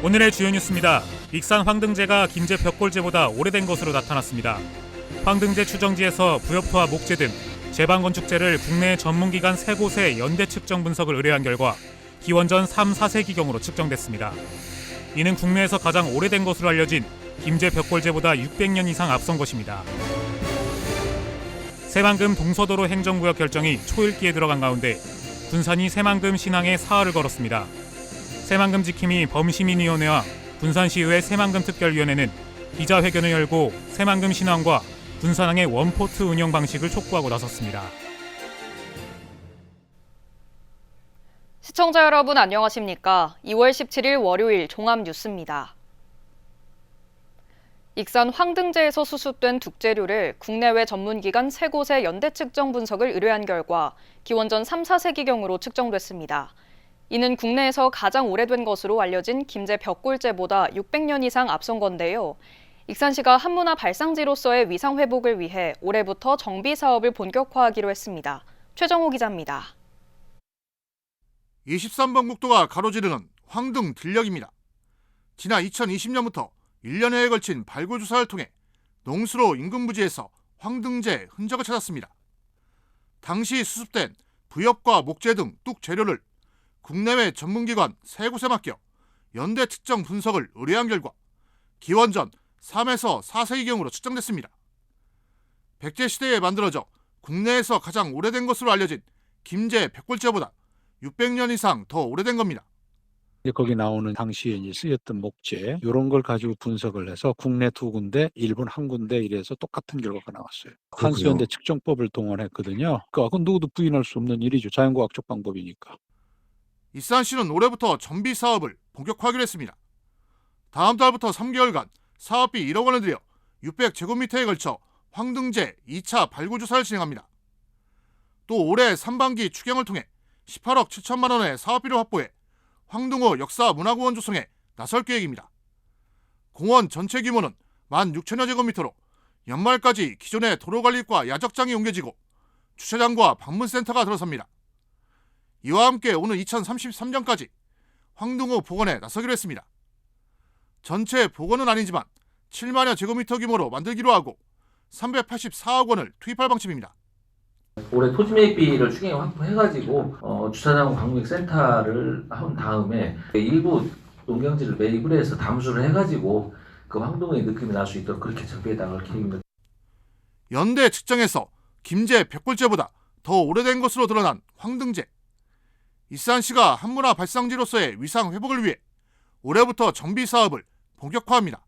오늘의 주요 뉴스입니다. 익산 황등제가 김제 벽골제보다 오래된 것으로 나타났습니다. 황등제 추정지에서 부엽토와 목재 등 제방건축재를 국내 전문기관 3곳의 연대 측정 분석을 의뢰한 결과 기원전 3, 4세기경으로 측정됐습니다. 이는 국내에서 가장 오래된 것으로 알려진 김제 벽골제보다 600년 이상 앞선 것입니다. 새만금 동서도로 행정구역 결정이 초읽기에 들어간 가운데 군산이 새만금 신항에 사활을 걸었습니다. 새만금 지킴이 범시민위원회와 군산시의회 새만금특별위원회는 기자회견을 열고 새만금 신항과 군산항의 원포트 운영 방식을 촉구하고 나섰습니다. 시청자 여러분 안녕하십니까? 2월 17일 월요일 종합뉴스입니다. 익산 황등제에서 수습된 둑재료를 국내외 전문기관 3곳의 연대 측정 분석을 의뢰한 결과 기원전 3, 4세기경으로 측정됐습니다. 이는 국내에서 가장 오래된 것으로 알려진 김제 벽골제보다 600년 이상 앞선 건데요. 익산시가 한문화 발상지로서의 위상 회복을 위해 올해부터 정비 사업을 본격화하기로 했습니다. 최정호 기자입니다. 23번 국도가 가로지르는 황등 들녘입니다. 지난 2020년부터 1년여에 걸친 발굴 조사를 통해 농수로 인근 부지에서 황등제 흔적을 찾았습니다. 당시 수습된 부엽과 목재 등 뚝 재료를 국내외 전문기관 3곳에 맡겨 연대 측정 분석을 의뢰한 결과 기원전 3에서 4세기경으로 측정됐습니다. 백제시대에 만들어져 국내에서 가장 오래된 것으로 알려진 김제 벽골제보다 600년 이상 더 오래된 겁니다. 거기 나오는 당시에 이제 쓰였던 목재 이런 걸 가지고 분석을 해서 국내 2군데, 일본 1군데 이래서 똑같은 결과가 나왔어요. 한수연대 측정법을 동원했거든요. 그건 누구도 부인할 수 없는 일이죠. 자연과학적 방법이니까. 익산시는 올해부터 정비 사업을 본격화하기로 했습니다. 다음 달부터 3개월간 사업비 1억 원을 들여 600제곱미터에 걸쳐 황등제 2차 발굴 조사를 진행합니다. 또 올해 상반기 추경을 통해 18억 7천만 원의 사업비를 확보해 황등호 역사문화공원 조성에 나설 계획입니다. 공원 전체 규모는 16,000여 제곱미터로 연말까지 기존의 도로관리과 야적장이 옮겨지고 주차장과 방문센터가 들어섭니다. 이와 함께 오는 2033년까지 황등호 복원에 나서기로 했습니다. 전체 복원은 아니지만 7만여 제곱미터 규모로 만들기로 하고 384억 원을 투입할 방침입니다. 올해 토지매입비를 추경에 확보해가지고 주차장 방문센터를 한 다음에 일부 농경지를 매입을 해서 담수를 해가지고 그 황등호의 느낌이 날 수 있도록 그렇게 정비해 나갈 계획입니다. 연대 측정에서 김제 벽골제보다 더 오래된 것으로 드러난 황등제. 익산시가 한문화 발상지로서의 위상 회복을 위해 올해부터 정비 사업을 본격화합니다.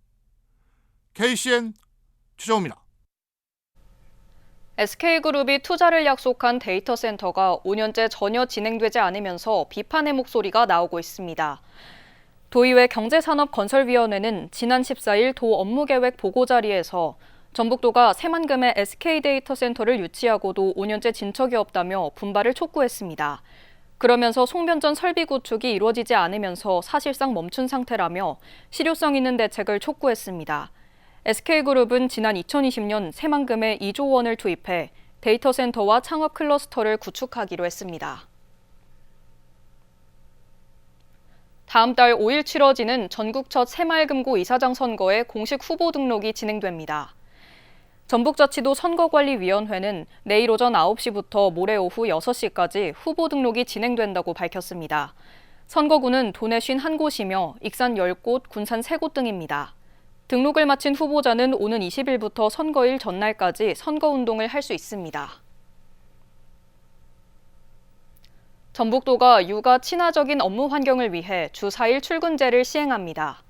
KCN 최정호입니다. SK그룹이 투자를 약속한 데이터 센터가 5년째 전혀 진행되지 않으면서 비판의 목소리가 나오고 있습니다. 도의회 경제산업건설위원회는 지난 14일 도 업무계획 보고 자리에서 전북도가 새만금에 SK 데이터 센터를 유치하고도 5년째 진척이 없다며 분발을 촉구했습니다. 그러면서 송변전 설비 구축이 이루어지지 않으면서 사실상 멈춘 상태라며 실효성 있는 대책을 촉구했습니다. SK그룹은 지난 2020년 새만금에 2조 원을 투입해 데이터 센터와 창업 클러스터를 구축하기로 했습니다. 다음 달 5일 치러지는 전국 첫 새마을금고 이사장 선거에 공식 후보 등록이 진행됩니다. 전북자치도 선거관리위원회는 내일 오전 9시부터 모레 오후 6시까지 후보 등록이 진행된다고 밝혔습니다. 선거구는 도내 51곳이며 익산 10곳, 군산 3곳 등입니다. 등록을 마친 후보자는 오는 20일부터 선거일 전날까지 선거운동을 할 수 있습니다. 전북도가 육아 친화적인 업무 환경을 위해 주 4일 출근제를 시행합니다.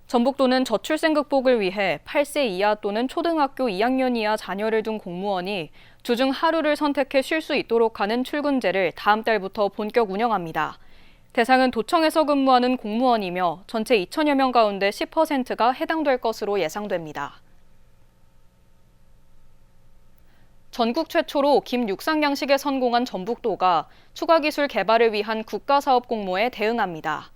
전북도는 저출생 극복을 위해 8세 이하 또는 초등학교 2학년 이하 자녀를 둔 공무원이 주중 하루를 선택해 쉴 수 있도록 하는 출근제를 다음 달부터 본격 운영합니다. 대상은 도청에서 근무하는 공무원이며 전체 2천여 명 가운데 10%가 해당될 것으로 예상됩니다. 전국 최초로 김육상 양식에 성공한 전북도가 추가 기술 개발을 위한 국가사업 공모에 대응합니다.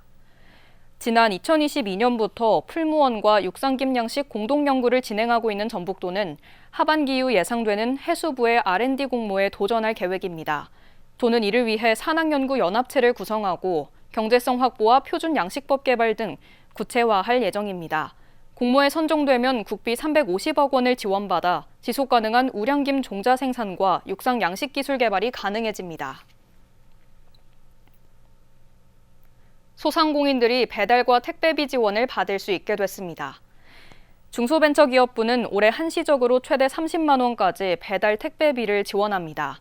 지난 2022년부터 풀무원과 육상김 양식 공동연구를 진행하고 있는 전북도는 하반기 이후 예상되는 해수부의 R&D 공모에 도전할 계획입니다. 도는 이를 위해 산학연구연합체를 구성하고 경제성 확보와 표준 양식법 개발 등 구체화할 예정입니다. 공모에 선정되면 국비 350억 원을 지원받아 지속 가능한 우량김 종자 생산과 육상 양식 기술 개발이 가능해집니다. 소상공인들이 배달과 택배비 지원을 받을 수 있게 됐습니다. 중소벤처기업부는 올해 한시적으로 최대 30만 원까지 배달 택배비를 지원합니다.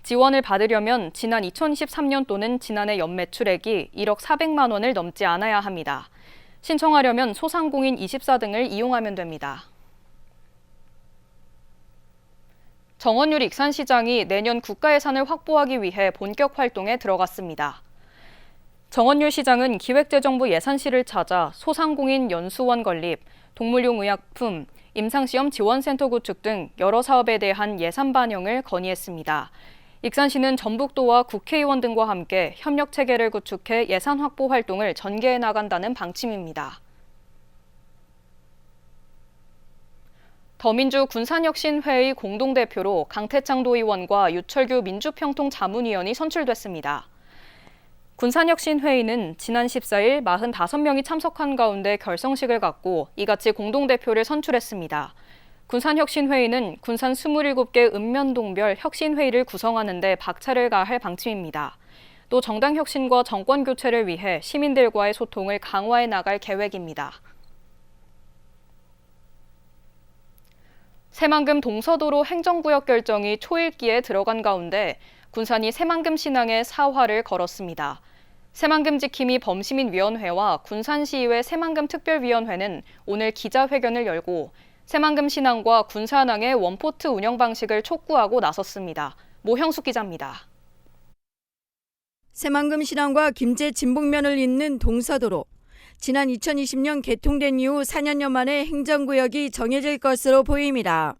지원을 받으려면 지난 2023년 또는 지난해 연매출액이 1억 400만 원을 넘지 않아야 합니다. 신청하려면 소상공인 24 등을 이용하면 됩니다. 정원율 익산시장이 내년 국가예산을 확보하기 위해 본격 활동에 들어갔습니다. 정원율 시장은 기획재정부 예산실을 찾아 소상공인 연수원 건립, 동물용 의약품, 임상시험 지원센터 구축 등 여러 사업에 대한 예산 반영을 건의했습니다. 익산시는 전북도와 국회의원 등과 함께 협력 체계를 구축해 예산 확보 활동을 전개해 나간다는 방침입니다. 더민주 군산혁신회의 공동대표로 강태창 도의원과 유철규 민주평통자문위원이 선출됐습니다. 군산혁신회의는 지난 14일 45명이 참석한 가운데 결성식을 갖고 이같이 공동대표를 선출했습니다. 군산혁신회의는 군산 27개 읍면동별 혁신회의를 구성하는 데 박차를 가할 방침입니다. 또 정당 혁신과 정권 교체를 위해 시민들과의 소통을 강화해 나갈 계획입니다. 새만금 동서도로 행정구역 결정이 초읽기에 들어간 가운데 군산이 새만금 신항에 사활을 걸었습니다. 새만금 지킴이 범시민위원회와 군산시의회 새만금 특별위원회는 오늘 기자회견을 열고 새만금 신항과 군산항의 원포트 운영 방식을 촉구하고 나섰습니다. 모형숙 기자입니다. 새만금 신항과 김제 진북면을 잇는 동서도로. 지난 2020년 개통된 이후 4년여 만에 행정구역이 정해질 것으로 보입니다.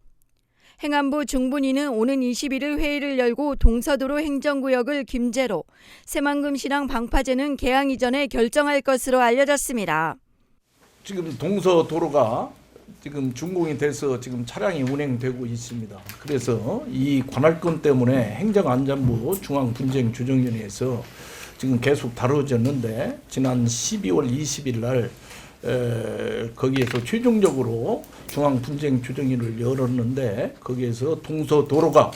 행안부 중분위는 오는 21일 회의를 열고 동서도로 행정구역을 김제로, 새만금 신항 방파제는 개항 이전에 결정할 것으로 알려졌습니다. 지금 동서도로가 지금 준공이 돼서 지금 차량이 운행되고 있습니다. 그래서 이 관할권 때문에 행정안전부 중앙분쟁조정위원회에서 지금 계속 다뤄졌는데 지난 12월 20일 날 거기에서 최종적으로 중앙분쟁조정위를 열었는데 거기에서 동서도로가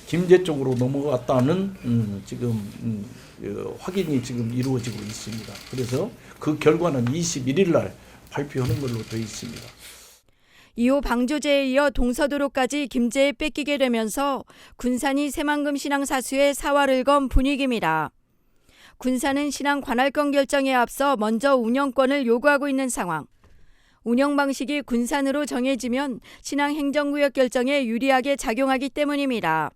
김제 쪽으로 넘어갔다는 지금 확인이 지금 이루어지고 있습니다. 그래서 그 결과는 21일 날 발표하는 걸로 되어 있습니다. 이후 방조제에 이어 동서도로까지 김제에 뺏기게 되면서 군산이 새만금 신항 사수에 사활을 건 분위기입니다. 군산은 신항 관할권 결정에 앞서 먼저 운영권을 요구하고 있는 상황. 운영 방식이 군산으로 정해지면 신항 행정구역 결정에 유리하게 작용하기 때문입니다.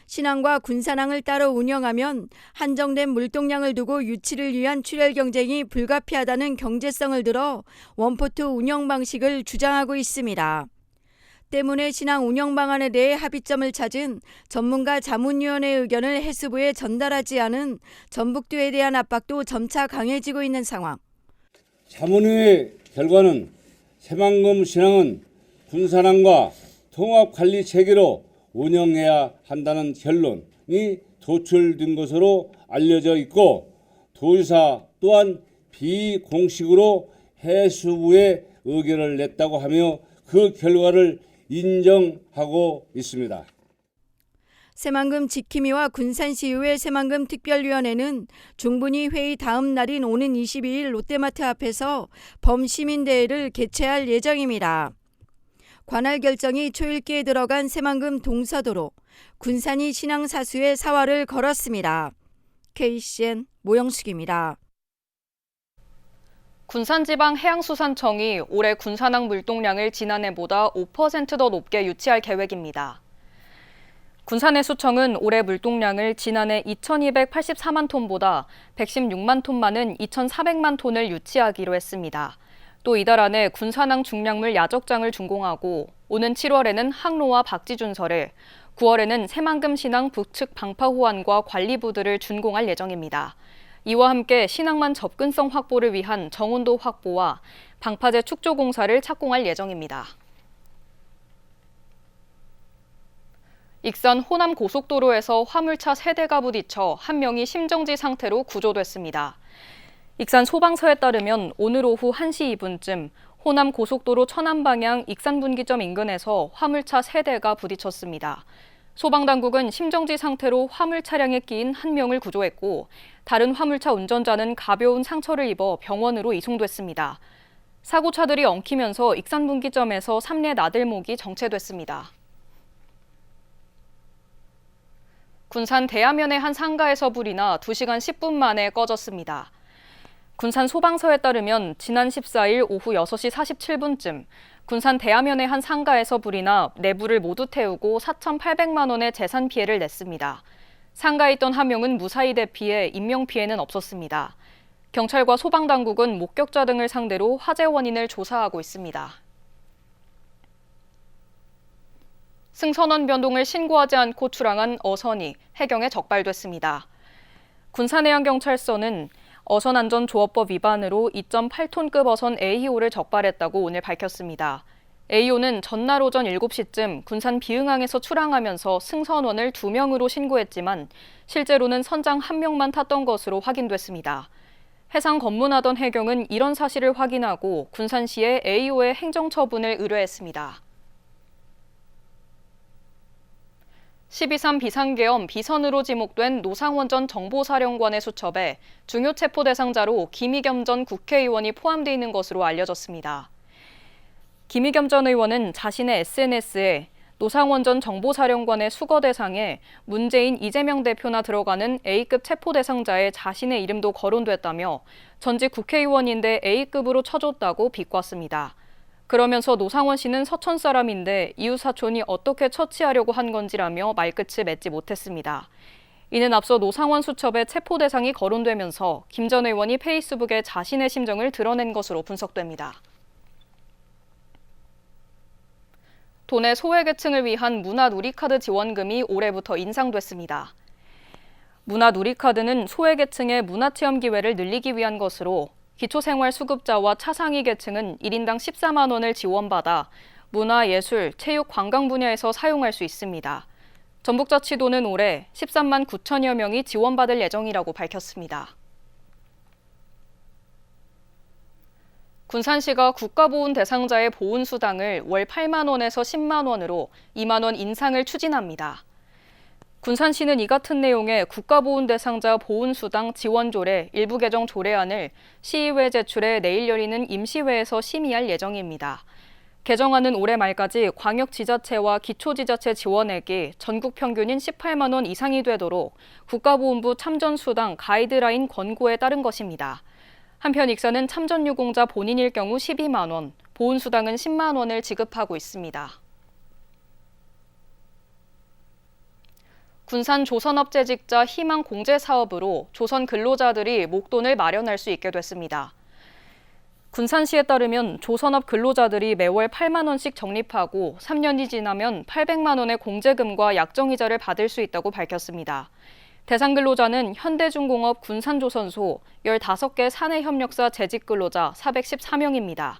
신항과 군산항을 따로 운영하면 한정된 물동량을 두고 유치를 위한 출혈 경쟁이 불가피하다는 경제성을 들어 원포트 운영 방식을 주장하고 있습니다. 때문에 신항 운영 방안에 대해 합의점을 찾은 전문가 자문위원회의 의견을 해수부에 전달하지 않은 전북도에 대한 압박도 점차 강해지고 있는 상황. 자문회의 결과는 새만금 신항은 군산항과 통합관리 체계로 운영해야 한다는 결론이 도출된 것으로 알려져 있고 도의사 또한 비공식으로 해수부에 의견을 냈다고 하며 그 결과를 인정하고 있습니다. 새만금 지킴이와 군산시의회 새만금 특별위원회는 중분위 회의 다음 날인 오는 22일 롯데마트 앞에서 범시민대회를 개최할 예정입니다. 관할 결정이 초읽기에 들어간 새만금 동서도로, 군산이 신항 사수에 사활을 걸었습니다. KCN 모영숙입니다. 군산지방해양수산청이 올해 군산항 물동량을 지난해보다 5% 더 높게 유치할 계획입니다. 군산해수청은 올해 물동량을 지난해 2,284만 톤보다 116만 톤 많은 2,400만 톤을 유치하기로 했습니다. 또 이달 안에 군산항 중량물 야적장을 준공하고 오는 7월에는 항로와 박지준설을, 9월에는 새만금 신항 북측 방파 호환과 관리부두를 준공할 예정입니다. 이와 함께 신항만 접근성 확보를 위한 정온도 확보와 방파제 축조 공사를 착공할 예정입니다. 익산 호남 고속도로에서 화물차 3대가 부딪혀 한 명이 심정지 상태로 구조됐습니다. 익산 소방서에 따르면 오늘 오후 1시 2분쯤 호남 고속도로 천안 방향 익산 분기점 인근에서 화물차 3대가 부딪혔습니다. 소방당국은 심정지 상태로 화물 차량에 끼인 1명을 구조했고 다른 화물차 운전자는 가벼운 상처를 입어 병원으로 이송됐습니다. 사고차들이 엉키면서 익산 분기점에서 3례 나들목이 정체됐습니다. 군산 대야면의 한 상가에서 불이 나 2시간 10분 만에 꺼졌습니다. 군산 소방서에 따르면 지난 14일 오후 6시 47분쯤 군산 대야면의 한 상가에서 불이 나 내부를 모두 태우고 4,800만 원의 재산 피해를 냈습니다. 상가에 있던 한 명은 무사히 대피해 인명피해는 없었습니다. 경찰과 소방당국은 목격자 등을 상대로 화재 원인을 조사하고 있습니다. 승선원 변동을 신고하지 않고 출항한 어선이 해경에 적발됐습니다. 군산해양경찰서는 어선안전조업법 위반으로 2.8톤급 어선 A호를 적발했다고 오늘 밝혔습니다. A호는 전날 오전 7시쯤 군산 비흥항에서 출항하면서 승선원을 2명으로 신고했지만 실제로는 선장 1명만 탔던 것으로 확인됐습니다. 해상 검문하던 해경은 이런 사실을 확인하고 군산시에 A호의 행정처분을 의뢰했습니다. 12.3 비상계엄 비선으로 지목된 노상원 전 정보사령관의 수첩에 중요 체포 대상자로 김의겸 전 국회의원이 포함되어 있는 것으로 알려졌습니다. 김의겸 전 의원은 자신의 SNS에 노상원 전 정보사령관의 수거 대상에 문재인, 이재명 대표나 들어가는 A급 체포 대상자에 자신의 이름도 거론됐다며 전직 국회의원인데 A급으로 쳐줬다고 비꼬았습니다. 그러면서 노상원 씨는 서천 사람인데 이웃 사촌이 어떻게 처치하려고 한 건지라며 말끝을 맺지 못했습니다. 이는 앞서 노상원 수첩에 체포 대상이 거론되면서 김 전 의원이 페이스북에 자신의 심정을 드러낸 것으로 분석됩니다. 도내 소외계층을 위한 문화누리카드 지원금이 올해부터 인상됐습니다. 문화누리카드는 소외계층의 문화체험 기회를 늘리기 위한 것으로 기초생활수급자와 차상위 계층은 1인당 14만 원을 지원받아 문화, 예술, 체육, 관광 분야에서 사용할 수 있습니다. 전북자치도는 올해 13만 9천여 명이 지원받을 예정이라고 밝혔습니다. 군산시가 국가보훈 대상자의 보훈수당을 월 8만 원에서 10만 원으로 2만 원 인상을 추진합니다. 군산시는 이 같은 내용의 국가보훈 대상자 보훈수당 지원조례 일부 개정 조례안을 시의회 제출해 내일 열리는 임시회에서 심의할 예정입니다. 개정안은 올해 말까지 광역지자체와 기초지자체 지원액이 전국 평균인 18만 원 이상이 되도록 국가보훈부 참전수당 가이드라인 권고에 따른 것입니다. 한편 익산은 참전유공자 본인일 경우 12만 원, 보훈수당은 10만 원을 지급하고 있습니다. 군산 조선업재직자 희망 공제 사업으로 조선 근로자들이 목돈을 마련할 수 있게 됐습니다. 군산시에 따르면 조선업 근로자들이 매월 8만 원씩 적립하고 3년이 지나면 800만 원의 공제금과 약정이자를 받을 수 있다고 밝혔습니다. 대상 근로자는 현대중공업 군산조선소 15개 사내협력사 재직 근로자 414명입니다.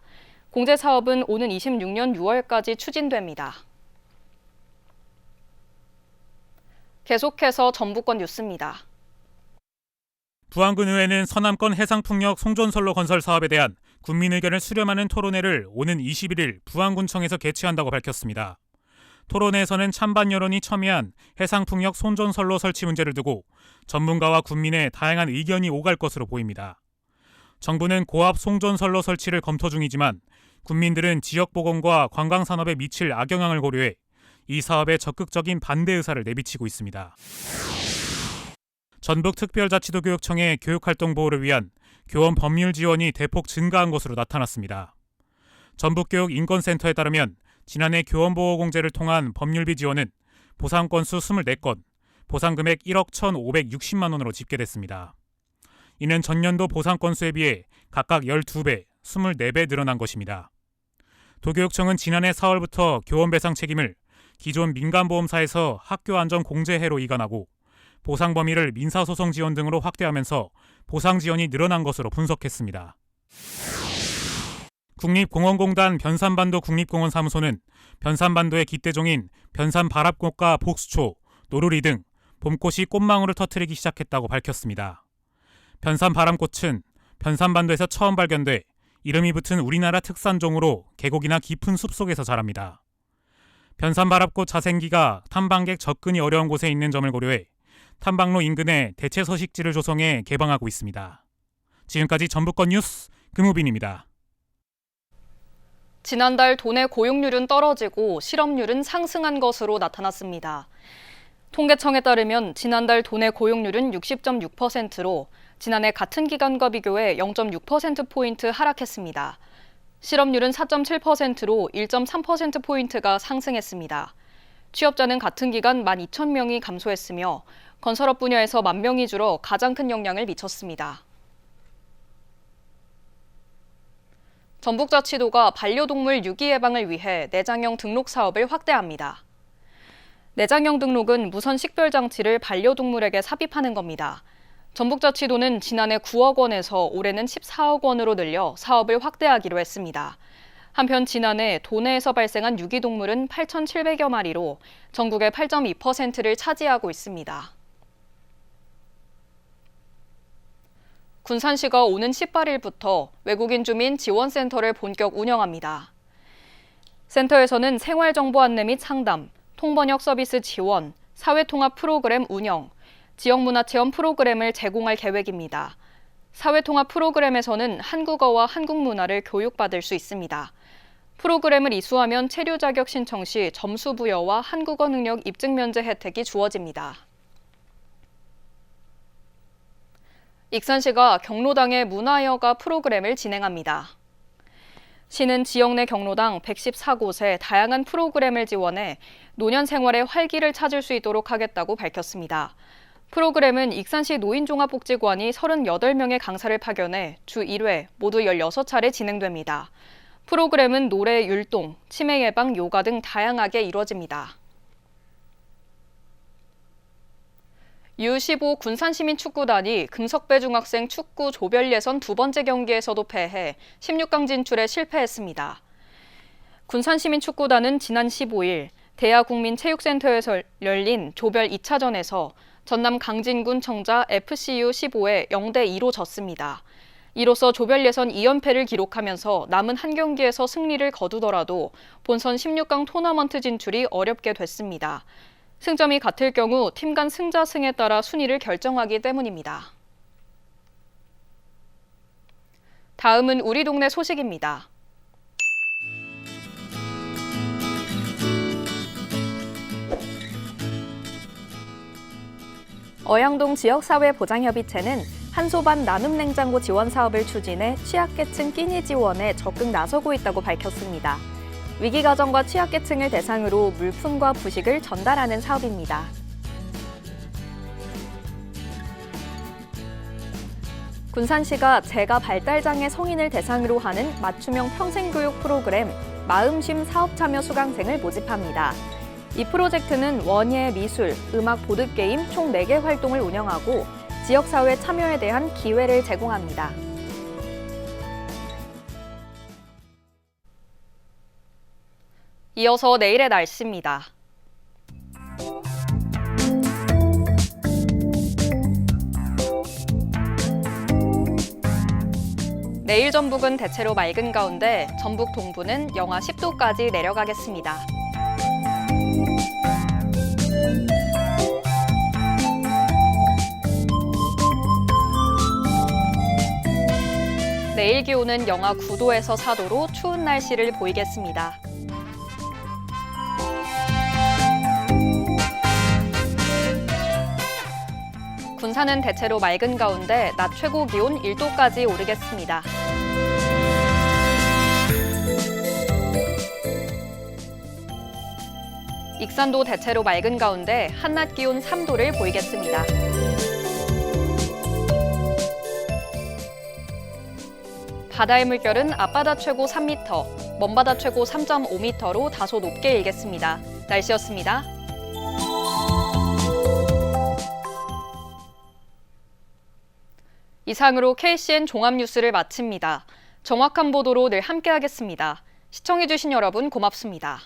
공제 사업은 오는 26년 6월까지 추진됩니다. 계속해서 전북권 뉴스입니다. 부안군의회는 서남권 해상풍력 송전선로 건설 사업에 대한 군민 의견을 수렴하는 토론회를 오는 21일 부안군청에서 개최한다고 밝혔습니다. 토론회에서는 찬반 여론이 첨예한 해상풍력 송전선로 설치 문제를 두고 전문가와 군민의 다양한 의견이 오갈 것으로 보입니다. 정부는 고압 송전선로 설치를 검토 중이지만 군민들은 지역 보건과 관광산업에 미칠 악영향을 고려해 이 사업에 적극적인 반대 의사를 내비치고 있습니다. 전북특별자치도교육청의 교육활동 보호를 위한 교원 법률 지원이 대폭 증가한 것으로 나타났습니다. 전북교육인권센터에 따르면 지난해 교원보호공제를 통한 법률비 지원은 보상 건수 24건, 보상금액 1억 1,560만 원으로 집계됐습니다. 이는 전년도 보상 건수에 비해 각각 12배, 24배 늘어난 것입니다. 도교육청은 지난해 4월부터 교원 배상 책임을 기존 민간보험사에서 학교안전공제회로 이관하고 보상 범위를 민사소송 지원 등으로 확대하면서 보상 지원이 늘어난 것으로 분석했습니다. 국립공원공단 변산반도 국립공원사무소는 변산반도의 깃대종인 변산바랍꽃과 복수초, 노루리 등 봄꽃이 꽃망울을 터뜨리기 시작했다고 밝혔습니다. 변산바람꽃은 변산반도에서 처음 발견돼 이름이 붙은 우리나라 특산종으로 계곡이나 깊은 숲속에서 자랍니다. 변산바랍꽃 자생기가 탐방객 접근이 어려운 곳에 있는 점을 고려해 탐방로 인근에 대체 서식지를 조성해 개방하고 있습니다. 지금까지 전북권 뉴스 금우빈입니다. 지난달 도내 고용률은 떨어지고 실업률은 상승한 것으로 나타났습니다. 통계청에 따르면 지난달 도내 고용률은 60.6%로 지난해 같은 기간과 비교해 0.6%포인트 하락했습니다. 실업률은 4.7%로 1.3%포인트가 상승했습니다. 취업자는 같은 기간 12,000명이 감소했으며 건설업 분야에서 10,000명이 줄어 가장 큰 영향을 미쳤습니다. 전북자치도가 반려동물 유기 예방을 위해 내장형 등록 사업을 확대합니다. 내장형 등록은 무선 식별장치를 반려동물에게 삽입하는 겁니다. 전북자치도는 지난해 9억 원에서 올해는 14억 원으로 늘려 사업을 확대하기로 했습니다. 한편 지난해 도내에서 발생한 유기동물은 8,700여 마리로 전국의 8.2%를 차지하고 있습니다. 군산시가 오는 18일부터 외국인 주민 지원센터를 본격 운영합니다. 센터에서는 생활정보 안내 및 상담, 통번역 서비스 지원, 사회통합 프로그램 운영, 지역문화체험 프로그램을 제공할 계획입니다. 사회통합 프로그램에서는 한국어와 한국문화를 교육받을 수 있습니다. 프로그램을 이수하면 체류 자격 신청 시 점수 부여와 한국어 능력 입증 면제 혜택이 주어집니다. 익산시가 경로당의 문화여가 프로그램을 진행합니다. 시는 지역 내 경로당 114곳에 다양한 프로그램을 지원해 노년 생활의 활기를 찾을 수 있도록 하겠다고 밝혔습니다. 프로그램은 익산시 노인종합복지관이 38명의 강사를 파견해 주 1회 모두 16차례 진행됩니다. 프로그램은 노래, 율동, 치매 예방, 요가 등 다양하게 이루어집니다. U15 군산시민축구단이 금석배 중학생 축구 조별 예선 두 번째 경기에서도 패해 16강 진출에 실패했습니다. 군산시민축구단은 지난 15일 대하국민체육센터에서 열린 조별 2차전에서 전남 강진군 청자 FCU 15에 0대2로 졌습니다. 이로써 조별 예선 2연패를 기록하면서 남은 한 경기에서 승리를 거두더라도 본선 16강 토너먼트 진출이 어렵게 됐습니다. 승점이 같을 경우 팀 간 승자 승에 따라 순위를 결정하기 때문입니다. 다음은 우리 동네 소식입니다. 어양동 지역사회보장협의체는 한소반 나눔냉장고 지원 사업을 추진해 취약계층 끼니 지원에 적극 나서고 있다고 밝혔습니다. 위기가정과 취약계층을 대상으로 물품과 부식을 전달하는 사업입니다. 군산시가 재가 발달장애 성인을 대상으로 하는 맞춤형 평생교육 프로그램 마음쉼 사업참여 수강생을 모집합니다. 이 프로젝트는 원예, 미술, 음악, 보드게임 총 4개 활동을 운영하고 지역사회 참여에 대한 기회를 제공합니다. 이어서 내일의 날씨입니다. 내일 전북은 대체로 맑은 가운데 전북 동부는 영하 10도까지 내려가겠습니다. 내일 기온은 영하 9도에서 4도로 추운 날씨를 보이겠습니다. 군산은 대체로 맑은 가운데 낮 최고 기온 1도까지 오르겠습니다. 익산도 대체로 맑은 가운데 한낮 기온 3도를 보이겠습니다. 바다의 물결은 앞바다 최고 3m, 먼바다 최고 3.5m로 다소 높게 일겠습니다. 날씨였습니다. 이상으로 KCN 종합뉴스를 마칩니다. 정확한 보도로 늘 함께하겠습니다. 시청해주신 여러분 고맙습니다.